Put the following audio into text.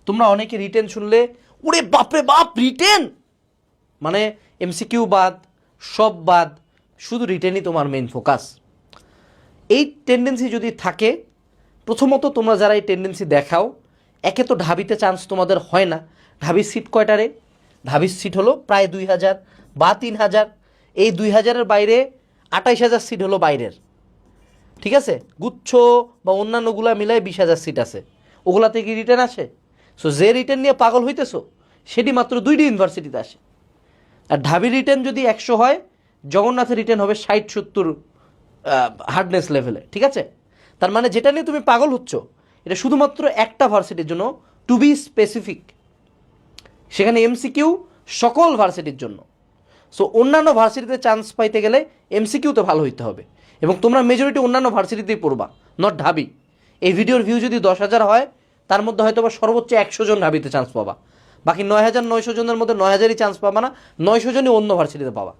তোমরা অনেকে রিটেন শুনলে ওরে বাপরে বাপ রিটেন, মানে এমসিকিউ বাদ, সব বাদ, শুধু রিটেনই তোমার মেইন ফোকাস। এই টেন্ডেন্সি যদি থাকে, প্রথমত তোমরা যারা এই টেন্ডেন্সি দেখাও, একে তো ঢাবিতে চান্স তোমাদের হয় না। ঢাবির সিট কয়টারে? ঢাবির সিট হলো প্রায় 2000 বা 3000। এই 2000-এর বাইরে 28000 সিট হলো বাইরের, ঠিক আছে? গুচ্ছ বা অন্যান্যগুলা মিলায় 20,000 সিট আছে, ওগুলাতে কি রিটার্ন আসে? সো যে রিটার্ন নিয়ে পাগল হইতেছো সেটি মাত্র 2টি ইউনিভার্সিটিতে আসে। আর ঢাবির রিটার্ন যদি 100 হয়, জগন্নাথের রিটার্ন হবে 60-70 হার্ডনেস লেভেলে, ঠিক আছে? তার মানে যেটা নিয়ে তুমি পাগল হচ্ছ এটা শুধুমাত্র একটা ভার্সিটির জন্য, টু বি স্পেসিফিক। সেখানে এমসিকিউ সকল ভার্সিটির জন্য। সো অন্যান্য ভার্সিটিতে চান্স পাইতে গেলে এমসিকিউতে ভালো হইতে হবে, এবং তোমরা মেজরিটি অন্যান্য ভার্সিটিতেই পড়বা, নট ঢাবি। এই ভিডিওর ভিউ যদি 10,000 হয়, তার মধ্যে হয়তো বা সর্বোচ্চ 100 জন ঢাবিতে চান্স পাবা, বাকি 9,900 জনের মধ্যে 9,000ই চান্স পাবা না, 900 জনই অন্য ভার্সিটিতে পাবা।